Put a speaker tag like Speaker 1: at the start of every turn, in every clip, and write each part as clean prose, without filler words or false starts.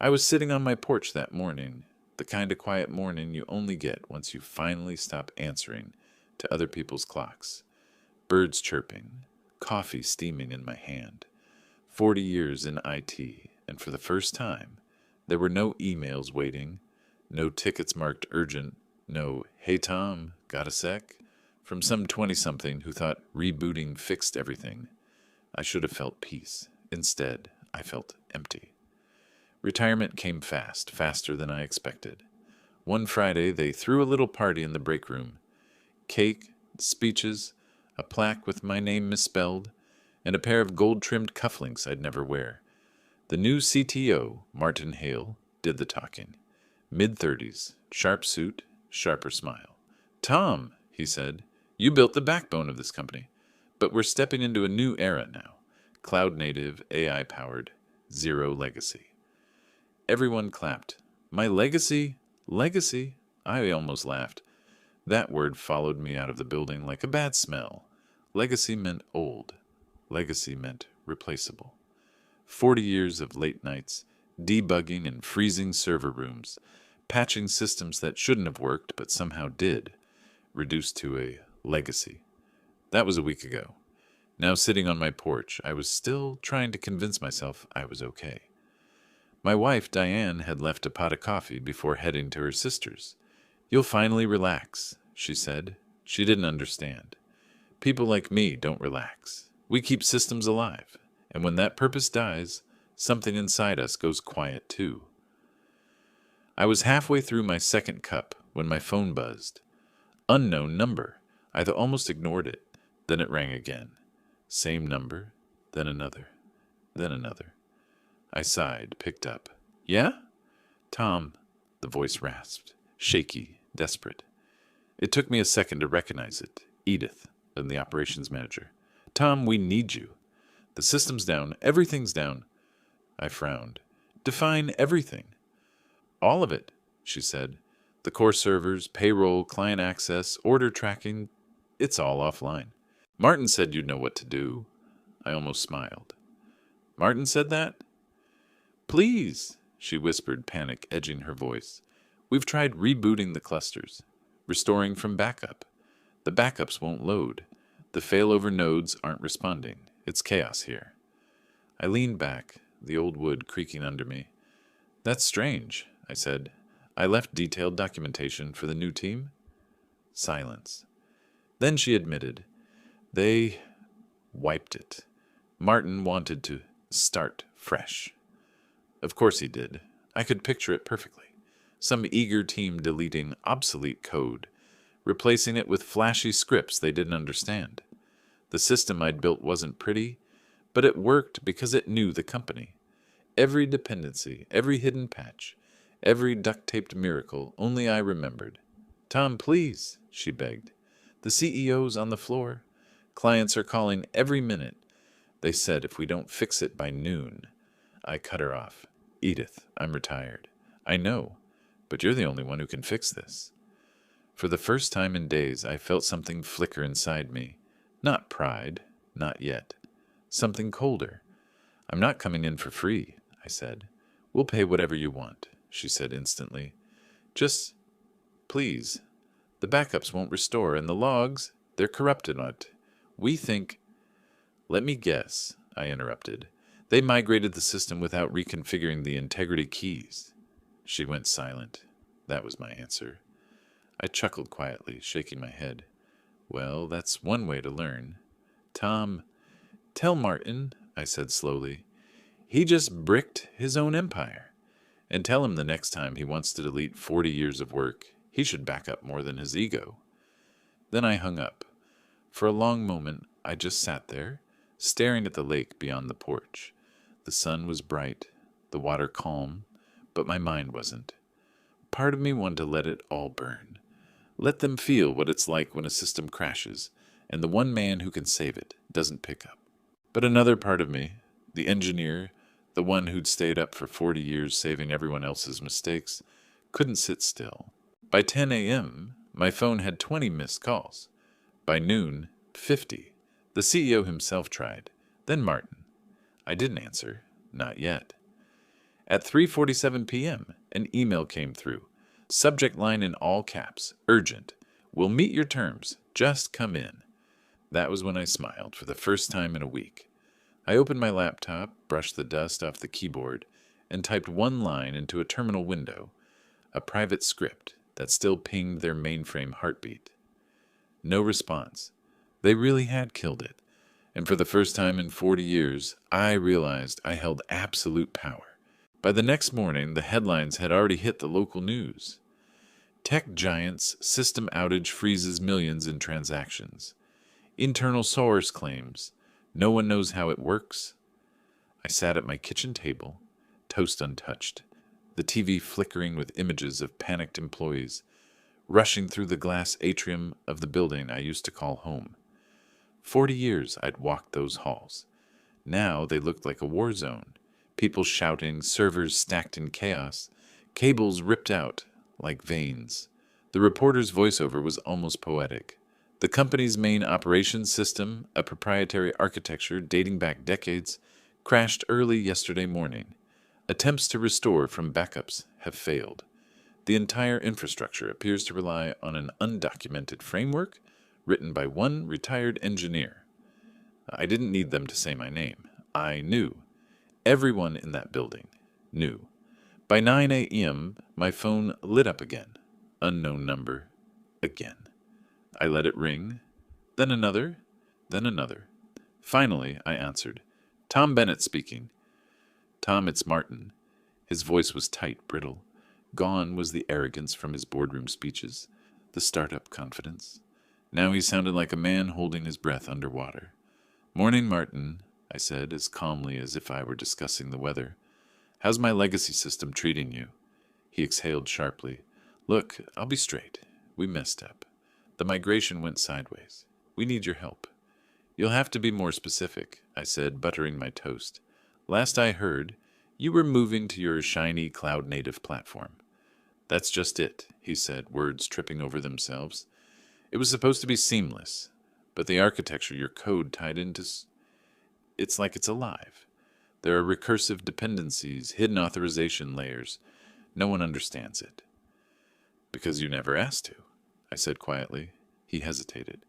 Speaker 1: I was sitting on my porch that morning, the kind of quiet morning you only get once you finally stop answering to other people's clocks. Birds chirping, coffee steaming in my hand. 40 years in IT, and for the first time, there were no emails waiting, no tickets marked urgent, no, "Hey Tom, got a sec?" from some 20-something who thought rebooting fixed everything. I should have felt peace. Instead, I felt empty. Retirement came fast, faster than I expected. One Friday, they threw a little party in the break room. Cake, speeches, a plaque with my name misspelled, and a pair of gold-trimmed cufflinks I'd never wear. The new CTO, Martin Hale, did the talking. Mid-30s, sharp suit, sharper smile. "Tom," he said, "you built the backbone of this company. But we're stepping into a new era now. Cloud-native, AI-powered, zero legacy." Everyone clapped. My legacy? Legacy? I almost laughed. That word followed me out of the building like a bad smell. Legacy meant old. Legacy meant replaceable. 40 years of late nights, debugging in freezing server rooms, patching systems that shouldn't have worked but somehow did, reduced to a legacy. That was a week ago. Now sitting on my porch, I was still trying to convince myself I was okay. My wife, Diane, had left a pot of coffee before heading to her sister's. "You'll finally relax," she said. She didn't understand. People like me don't relax. We keep systems alive, and when that purpose dies, something inside us goes quiet too. I was halfway through my second cup when my phone buzzed. Unknown number. I almost ignored it. Then it rang again. Same number, then another, then another. I sighed, picked up. "Yeah?" "Tom," the voice rasped, shaky, desperate. It took me a second to recognize it. Edith, and the operations manager. "Tom, we need you. The system's down, everything's down." I frowned. "Define everything." "All of it," she said. "The core servers, payroll, client access, order tracking, it's all offline. Martin said you'd know what to do." I almost smiled. "Martin said that?" "Please," she whispered, panic edging her voice. "We've tried rebooting the clusters, restoring from backup. The backups won't load. The failover nodes aren't responding. It's chaos here." I leaned back, the old wood creaking under me. "That's strange," I said. "I left detailed documentation for the new team." Silence. Then she admitted. They wiped it. Martin wanted to start fresh. Of course he did. I could picture it perfectly. Some eager team deleting obsolete code, replacing it with flashy scripts they didn't understand. The system I'd built wasn't pretty, but it worked because it knew the company. Every dependency, every hidden patch, every duct-taped miracle, only I remembered. "Tom, please," she begged. "The CEO's on the floor. Clients are calling every minute. They said if we don't fix it by noon." I cut her off. "Edith, I'm retired. I know, but you're the only one who can fix this." For the first time in days, I felt something flicker inside me. Not pride, not yet. Something colder. "I'm not coming in for free," I said. "We'll pay whatever you want," she said instantly. "Just, please. The backups won't restore, and the logs, they're corrupted on it. We think—" "Let me guess," I interrupted. "They migrated the system without reconfiguring the integrity keys." She went silent. That was my answer. I chuckled quietly, shaking my head. "Well, that's one way to learn." "Tom, tell Martin," I said slowly. "He just bricked his own empire. And tell him the next time he wants to delete 40 years of work, he should back up more than his ego." Then I hung up. For a long moment, I just sat there, staring at the lake beyond the porch. The sun was bright, the water calm, but my mind wasn't. Part of me wanted to let it all burn. Let them feel what it's like when a system crashes, and the one man who can save it doesn't pick up. But another part of me, the engineer, the one who'd stayed up for 40 years saving everyone else's mistakes, couldn't sit still. By 10 a.m., my phone had 20 missed calls. By noon, 50. The CEO himself tried, then Martin. I didn't answer, not yet. At 3:47 p.m., an email came through. Subject line in all caps, urgent. We'll meet your terms. Just come in. That was when I smiled for the first time in a week. I opened my laptop, brushed the dust off the keyboard, and typed one line into a terminal window, a private script that still pinged their mainframe heartbeat. No response. They really had killed it. And for the first time in 40 years, I realized I held absolute power. By the next morning, the headlines had already hit the local news. Tech giants, system outage freezes millions in transactions. Internal source claims, no one knows how it works. I sat at my kitchen table, toast untouched, the TV flickering with images of panicked employees, rushing through the glass atrium of the building I used to call home. 40 years I'd walked those halls. Now they looked like a war zone. People shouting, servers stacked in chaos, cables ripped out like veins. The reporter's voiceover was almost poetic. The company's main operations system, a proprietary architecture dating back decades, crashed early yesterday morning. Attempts to restore from backups have failed. The entire infrastructure appears to rely on an undocumented framework written by one retired engineer. I didn't need them to say my name. I knew. Everyone in that building knew. By 9 a.m., my phone lit up again. Unknown number. Again. I let it ring. Then another. Then another. Finally, I answered. Tom Bennett speaking. Tom, it's Martin. His voice was tight, brittle. Gone was the arrogance from his boardroom speeches, the startup confidence. Now he sounded like a man holding his breath underwater. Morning, Martin, I said, as calmly as if I were discussing the weather. How's my legacy system treating you? He exhaled sharply. Look, I'll be straight. We messed up. The migration went sideways. We need your help. You'll have to be more specific, I said, buttering my toast. Last I heard, you were moving to your shiny cloud-native platform. That's just it, he said, words tripping over themselves. It was supposed to be seamless, but the architecture your code tied into... It's like it's alive. There are recursive dependencies, hidden authorization layers. No one understands it. Because you never asked to, I said quietly. He hesitated.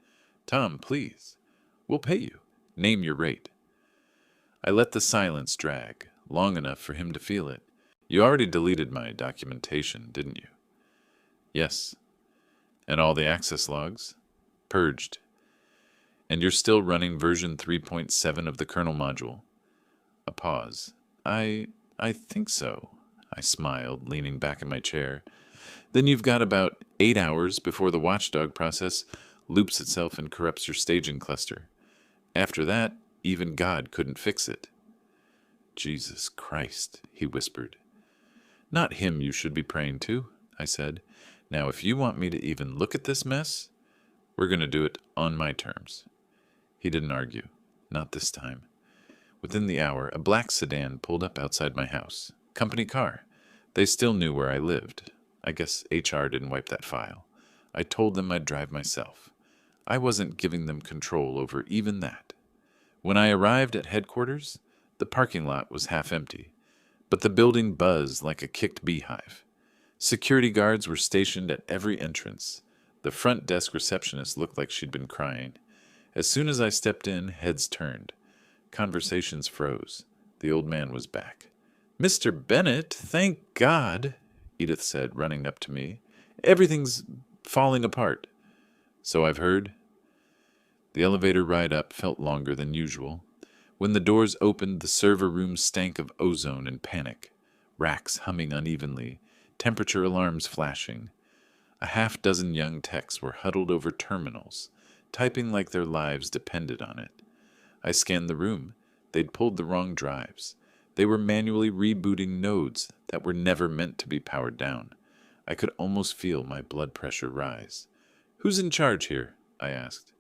Speaker 1: Tom, please. We'll pay you. Name your rate. I let the silence drag, long enough for him to feel it. You already deleted my documentation, didn't you? Yes. And all the access logs? Purged. And you're still running version 3.7 of the kernel module? A pause. I think so, I smiled, leaning back in my chair. Then you've got about 8 hours before the watchdog process loops itself and corrupts your staging cluster. After that, even God couldn't fix it. Jesus Christ, he whispered. Not him you should be praying to, I said. Now, if you want me to even look at this mess, we're going to do it on my terms. He didn't argue. Not this time. Within the hour, a black sedan pulled up outside my house. Company car. They still knew where I lived. I guess HR didn't wipe that file. I told them I'd drive myself. I wasn't giving them control over even that. When I arrived at headquarters, the parking lot was half empty, but the building buzzed like a kicked beehive. Security guards were stationed at every entrance. The front desk receptionist looked like she'd been crying. As soon as I stepped in, heads turned. Conversations froze. The old man was back. Mr. Bennett, thank God, Edith said, running up to me. Everything's falling apart. So I've heard. The elevator ride up felt longer than usual. When the doors opened, the server room stank of ozone and panic. Racks humming unevenly, temperature alarms flashing. A half-dozen young techs were huddled over terminals, typing like their lives depended on it. I scanned the room. They'd pulled the wrong drives. They were manually rebooting nodes that were never meant to be powered down. I could almost feel my blood pressure rise. Who's in charge here? I asked.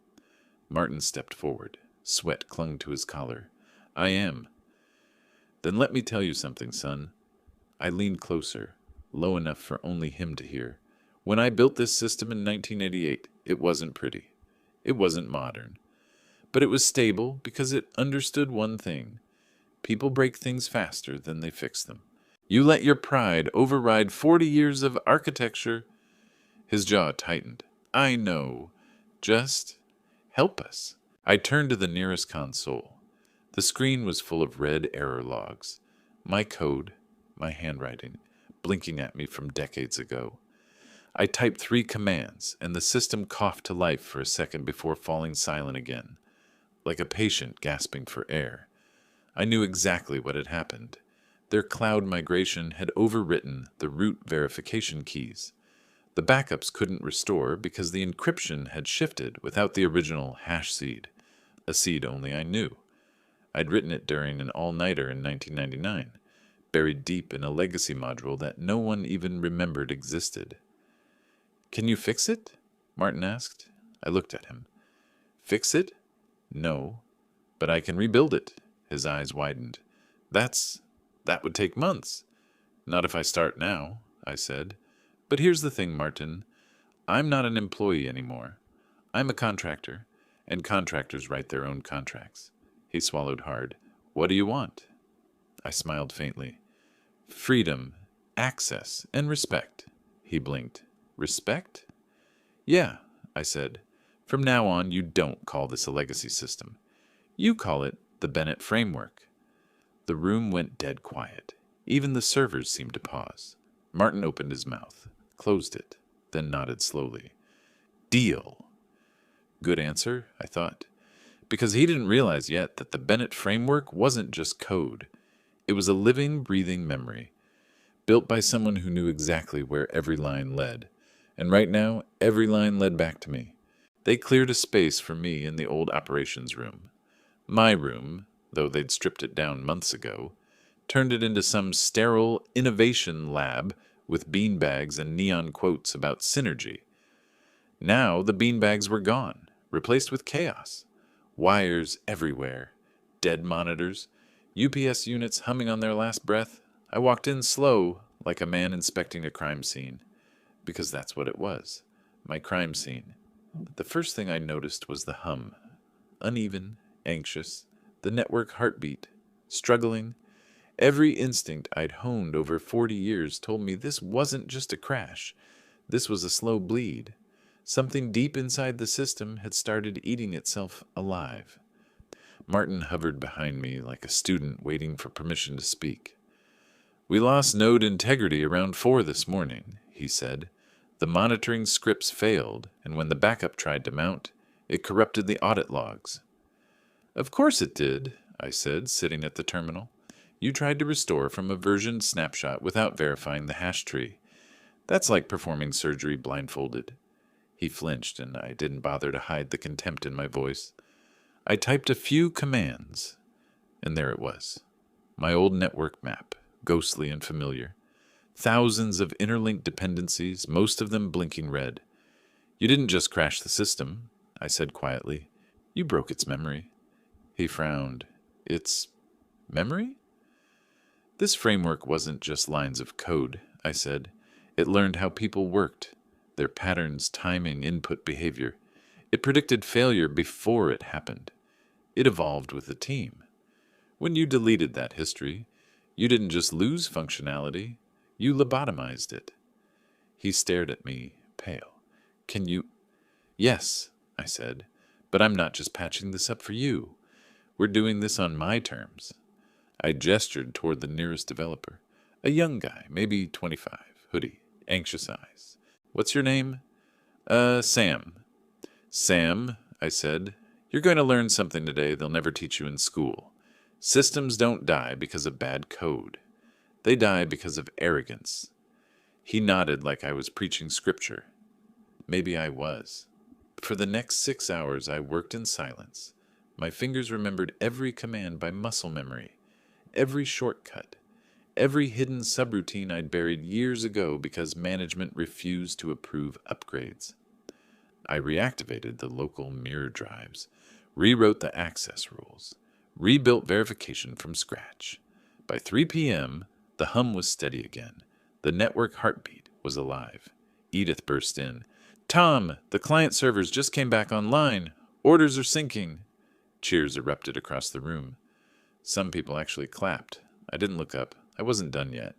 Speaker 1: Martin stepped forward. Sweat clung to his collar. I am. Then let me tell you something, son. I leaned closer, low enough for only him to hear. When I built this system in 1988, it wasn't pretty. It wasn't modern. But it was stable because it understood one thing. People break things faster than they fix them. You let your pride override 40 years of architecture. His jaw tightened. I know. Just help us. I turned to the nearest console. The screen was full of red error logs. My code, my handwriting, blinking at me from decades ago. I typed 3 commands, and the system coughed to life for a second before falling silent again, like a patient gasping for air. I knew exactly what had happened. Their cloud migration had overwritten the root verification keys. The backups couldn't restore because the encryption had shifted without the original hash seed, a seed only I knew. I'd written it during an all-nighter in 1999, buried deep in a legacy module that no one even remembered existed. Can you fix it? Martin asked. I looked at him. Fix it? No, but I can rebuild it. His eyes widened. That would take months. Not if I start now, I said. But here's the thing, Martin. I'm not an employee anymore. I'm a contractor, and contractors write their own contracts. He swallowed hard. What do you want? I smiled faintly. Freedom, access, and respect. He blinked. Respect? Yeah, I said. From now on, you don't call this a legacy system. You call it the Bennett framework. The room went dead quiet. Even the servers seemed to pause. Martin opened his mouth, closed it, then nodded slowly. Deal. Good answer, I thought, because he didn't realize yet that the Bennett framework wasn't just code. It was a living, breathing memory, built by someone who knew exactly where every line led. And right now, every line led back to me. They cleared a space for me in the old operations room. My room, though they'd stripped it down months ago, turned it into some sterile innovation lab with beanbags and neon quotes about synergy. Now the beanbags were gone, replaced with chaos. Wires everywhere, dead monitors, UPS units humming on their last breath. I walked in slow, like a man inspecting a crime scene, because that's what it was, my crime scene. The first thing I noticed was the hum, uneven, anxious, the network heartbeat, struggling. Every instinct I'd honed over 40 years told me this wasn't just a crash. This was a slow bleed. Something deep inside the system had started eating itself alive. Martin hovered behind me like a student waiting for permission to speak. We lost node integrity around 4 this morning, he said. The monitoring scripts failed, and when the backup tried to mount, it corrupted the audit logs. Of course it did, I said, sitting at the terminal. You tried to restore from a versioned snapshot without verifying the hash tree. That's like performing surgery blindfolded. He flinched, and I didn't bother to hide the contempt in my voice. I typed a few commands, and there it was. My old network map, ghostly and familiar. Thousands of interlinked dependencies, most of them blinking red. You didn't just crash the system, I said quietly. You broke its memory. He frowned. Its memory? This framework wasn't just lines of code, I said. It learned how people worked, their patterns, timing, input behavior. It predicted failure before it happened. It evolved with the team. When you deleted that history, you didn't just lose functionality, you lobotomized it. He stared at me, pale. Can you... Yes, I said, but I'm not just patching this up for you. We're doing this on my terms. I gestured toward the nearest developer. A young guy, maybe 25, hoodie, anxious eyes. What's your name? Sam. Sam, I said, you're going to learn something today they'll never teach you in school. Systems don't die because of bad code. They die because of arrogance. He nodded like I was preaching scripture. Maybe I was. For the next 6 hours, I worked in silence. My fingers remembered every command by muscle memory, every shortcut, every hidden subroutine I'd buried years ago because management refused to approve upgrades. I reactivated the local mirror drives, rewrote the access rules, rebuilt verification from scratch. By 3 p.m., the hum was steady again. The network heartbeat was alive. Edith burst in. Tom, the client servers just came back online. Orders are syncing. Cheers erupted across the room. Some people actually clapped. I didn't look up. I wasn't done yet.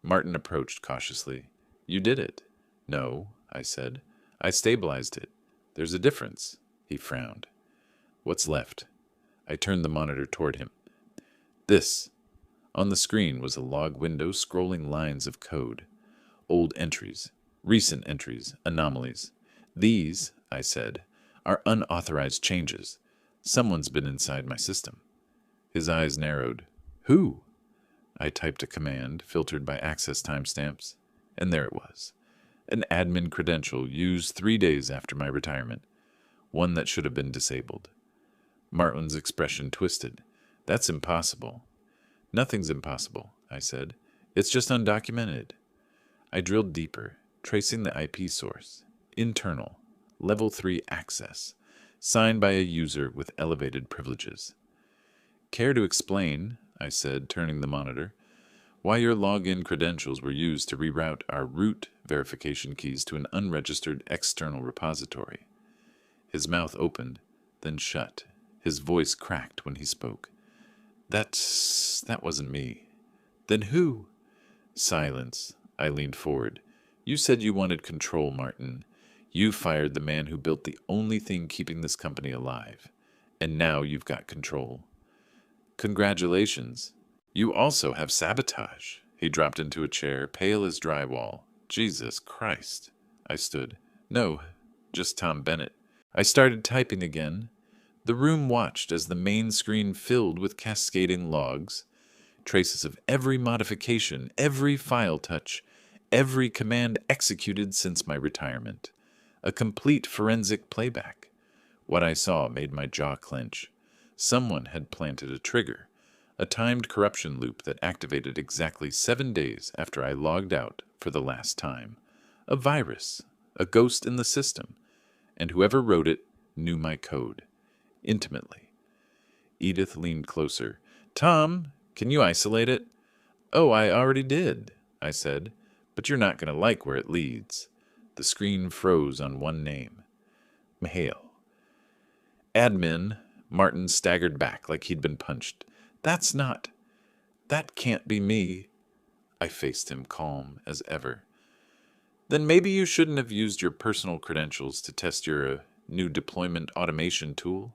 Speaker 1: Martin approached cautiously. You did it. No, I said. I stabilized it. There's a difference. He frowned. What's left? I turned the monitor toward him. This. On the screen was a log window scrolling lines of code. Old entries, recent entries, anomalies. These, I said, are unauthorized changes. Someone's been inside my system. His eyes narrowed. Who? I typed a command, filtered by access timestamps, and there it was. An admin credential used 3 days after my retirement. One that should have been disabled. Martin's expression twisted. That's impossible. Nothing's impossible, I said. It's just undocumented. I drilled deeper, tracing the IP source. Internal. Level 3 access. Signed by a user with elevated privileges. Care to explain, I said, turning the monitor, why your login credentials were used to reroute our root verification keys to an unregistered external repository? His mouth opened, then shut. His voice cracked when he spoke. That wasn't me. Then who? Silence. I leaned forward. You said you wanted control, Martin. You fired the man who built the only thing keeping this company alive. And now you've got control. Congratulations. You also have sabotage. He dropped into a chair, pale as drywall. Jesus Christ. I stood. No, just Tom Bennett. I started typing again. The room watched as the main screen filled with cascading logs, traces of every modification, every file touch, every command executed since my retirement. A complete forensic playback. What I saw made my jaw clench. Someone had planted a trigger, a timed corruption loop that activated exactly 7 days after I logged out for the last time. A virus, a ghost in the system, and whoever wrote it knew my code. Intimately. Edith leaned closer. Tom, can you isolate it? Oh, I already did, I said, but you're not going to like where it leads. The screen froze on one name. Mihail. Admin. Martin staggered back like he'd been punched. That can't be me. I faced him calm as ever. Then maybe you shouldn't have used your personal credentials to test your new deployment automation tool,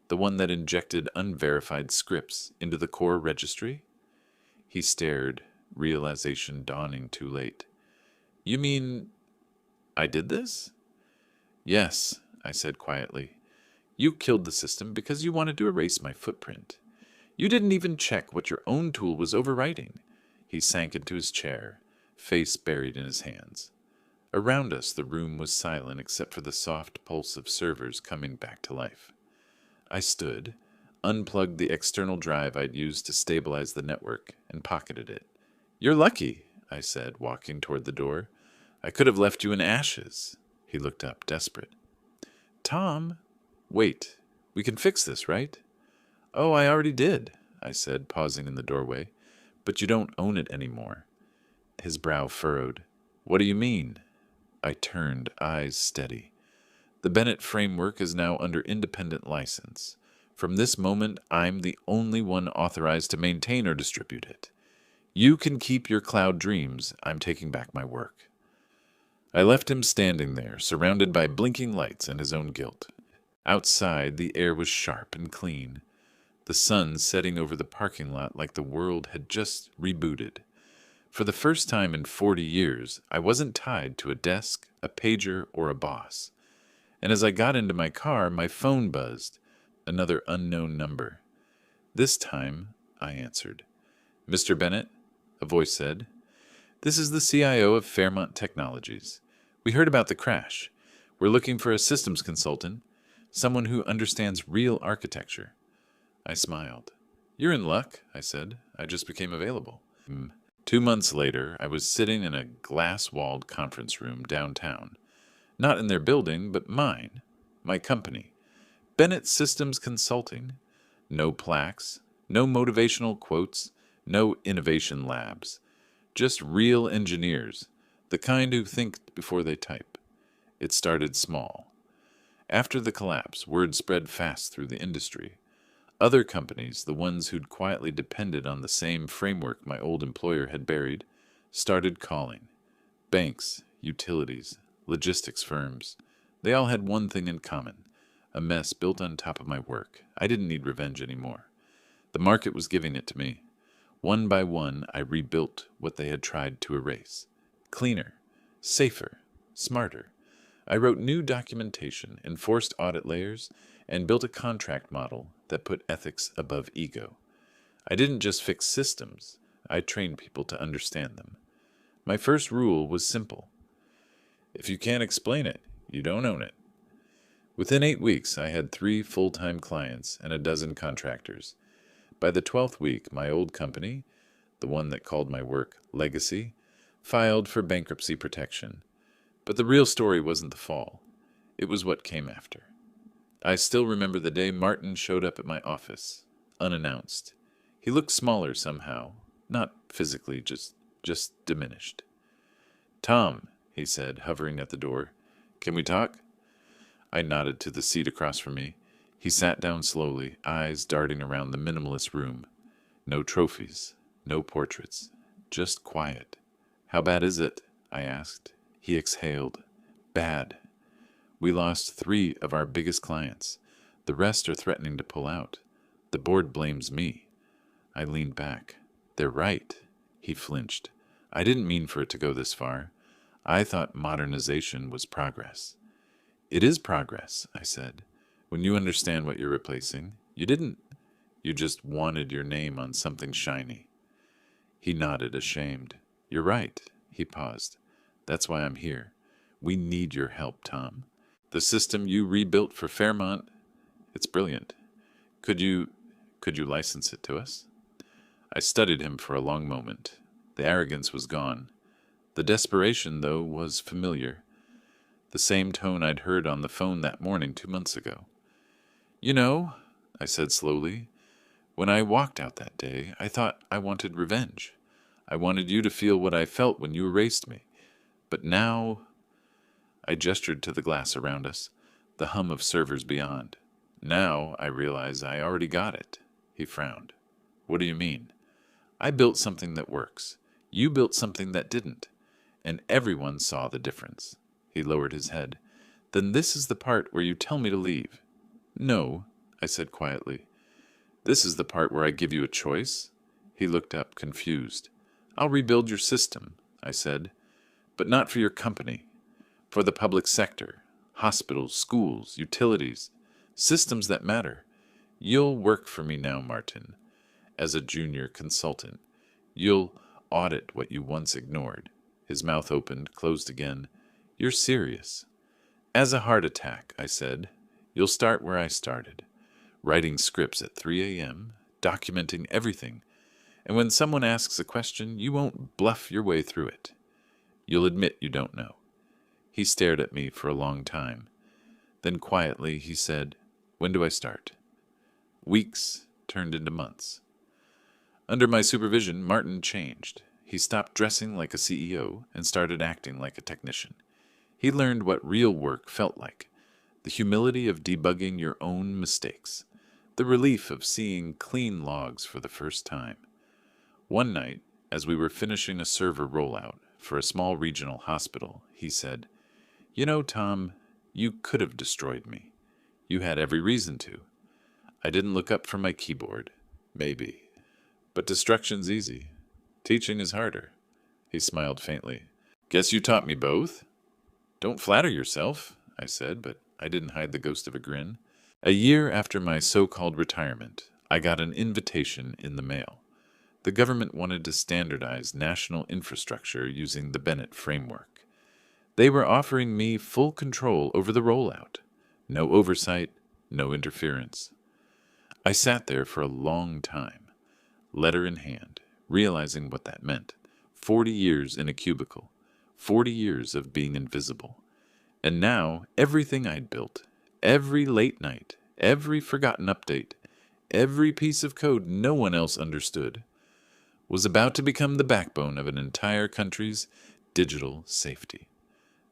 Speaker 1: the one that injected unverified scripts into the core registry? He stared, realization dawning too late. You mean I did this? Yes, I said quietly. You killed the system because you wanted to erase my footprint. You didn't even check what your own tool was overwriting. He sank into his chair, face buried in his hands. Around us, the room was silent except for the soft pulse of servers coming back to life. I stood, unplugged the external drive I'd used to stabilize the network, and pocketed it. You're lucky, I said, walking toward the door. I could have left you in ashes. He looked up, desperate. Tom, wait. We can fix this, right? Oh, I already did, I said, pausing in the doorway. But you don't own it anymore. His brow furrowed. What do you mean? I turned, eyes steady. The Bennett framework is now under independent license. From this moment, I'm the only one authorized to maintain or distribute it. You can keep your cloud dreams. I'm taking back my work. I left him standing there, surrounded by blinking lights and his own guilt. Outside, the air was sharp and clean, the sun setting over the parking lot like the world had just rebooted. For the first time in 40 years, I wasn't tied to a desk, a pager, or a boss. And as I got into my car, my phone buzzed. Another unknown number. This time, I answered. Mr. Bennett, a voice said. This is the CIO of Fairmont Technologies. We heard about the crash. We're looking for a systems consultant, someone who understands real architecture. I smiled. You're in luck, I said. I just became available. 2 months later, I was sitting in a glass-walled conference room downtown. Not in their building, but mine, my company. Bennett Systems Consulting. No plaques, no motivational quotes, no innovation labs. Just real engineers, the kind who think before they type. It started small. After the collapse, word spread fast through the industry. Other companies, the ones who'd quietly depended on the same framework my old employer had buried, Started calling. Banks, utilities, logistics firms. They all had one thing in common: a mess built on top of my work. I didn't need revenge anymore. The market was giving it to me. One by one, I rebuilt what they had tried to erase. Cleaner, safer, smarter. I wrote new documentation, enforced audit layers, and built a contract model that put ethics above ego. I didn't just fix systems, I trained people to understand them. My first rule was simple: if you can't explain it, you don't own it. Within 8 weeks, I had 3 full-time clients and a dozen contractors. By the 12th week, my old company, the one that called my work Legacy, filed for bankruptcy protection. But the real story wasn't the fall. It was what came after. I still remember the day Martin showed up at my office, unannounced. He looked smaller somehow, not physically, just diminished. "Tom," he said, hovering at the door, "can we talk?" I nodded to the seat across from me. He sat down slowly, eyes darting around the minimalist room. No trophies, no portraits, just quiet. "How bad is it?" I asked. He exhaled. "Bad. We lost 3 of our biggest clients. The rest are threatening to pull out. The board blames me." I leaned back. "They're right." He flinched. "I didn't mean for it to go this far. I thought modernization was progress." "It is progress," I said, "when you understand what you're replacing. You didn't. You just wanted your name on something shiny." He nodded, ashamed. "You're right." He paused. "That's why I'm here. We need your help, Tom. The system you rebuilt for Fairmont, it's brilliant. Could you license it to us?" I studied him for a long moment. The arrogance was gone. The desperation, though, was familiar. The same tone I'd heard on the phone that morning 2 months ago. "You know," I said slowly, "when I walked out that day, I thought I wanted revenge. I wanted you to feel what I felt when you erased me. But now—" I gestured to the glass around us, the hum of servers beyond. "Now I realize I already got it." He frowned. "What do you mean?" "I built something that works. You built something that didn't. And everyone saw the difference." He lowered his head. "Then this is the part where you tell me to leave." "No," I said quietly. "This is the part where I give you a choice." He looked up, confused. "I'll rebuild your system," I said, "but not for your company. For the public sector, hospitals, schools, utilities, systems that matter. You'll work for me now, Martin, as a junior consultant. You'll audit what you once ignored." His mouth opened, closed again. "You're serious." "As a heart attack," I said. "You'll start where I started, writing scripts at 3 a.m., documenting everything. And when someone asks a question, you won't bluff your way through it. You'll admit you don't know." He stared at me for a long time. Then quietly he said, "When do I start?" Weeks turned into months. Under my supervision, Martin changed. He stopped dressing like a CEO and started acting like a technician. He learned what real work felt like: the humility of debugging your own mistakes, the relief of seeing clean logs for the first time. One night, as we were finishing a server rollout for a small regional hospital, he said, "You know, Tom, you could have destroyed me. You had every reason to. I didn't look up from my keyboard. Maybe. But destruction's easy. Teaching is harder." He smiled faintly. "Guess you taught me both?" "Don't flatter yourself," I said, but I didn't hide the ghost of a grin. A year after my so-called retirement, I got an invitation in the mail. The government wanted to standardize national infrastructure using the Bennett framework. They were offering me full control over the rollout. No oversight, no interference. I sat there for a long time, letter in hand, realizing what that meant. 40 years in a cubicle, 40 years of being invisible. And now everything I'd built, every late night, every forgotten update, every piece of code no one else understood, was about to become the backbone of an entire country's digital safety.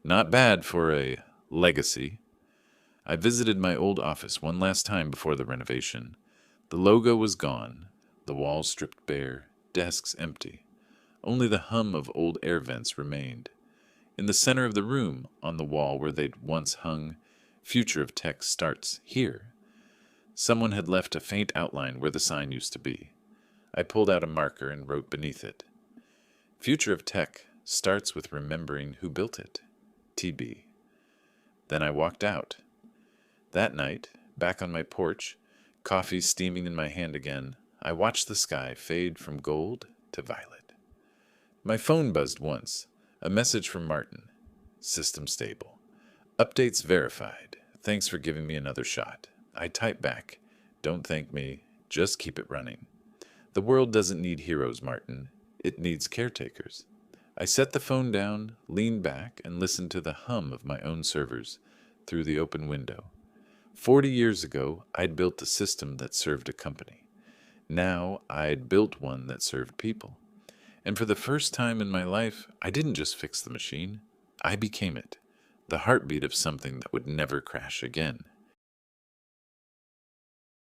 Speaker 1: Not bad for a legacy. I visited my old office one last time before the renovation. The logo was gone, the walls stripped bare, desks empty. Only the hum of old air vents remained. In the center of the room, on the wall where they'd once hung, "Future of Tech starts here." Someone had left a faint outline where the sign used to be. I pulled out a marker and wrote beneath it, "Future of Tech starts with remembering who built it. TB." Then I walked out. That night, back on my porch, coffee steaming in my hand again, I watched the sky fade from gold to violet. My phone buzzed once. A message from Martin. "System stable. Updates verified. Thanks for giving me another shot." I typed back, "Don't thank me. Just keep it running. The world doesn't need heroes, Martin. It needs caretakers." I set the phone down, leaned back, and listened to the hum of my own servers through the open window. 40 years ago, I'd built a system that served a company. Now, I'd built one that served people. And for the first time in my life, I didn't just fix the machine. I became it, the heartbeat of something that would never crash again.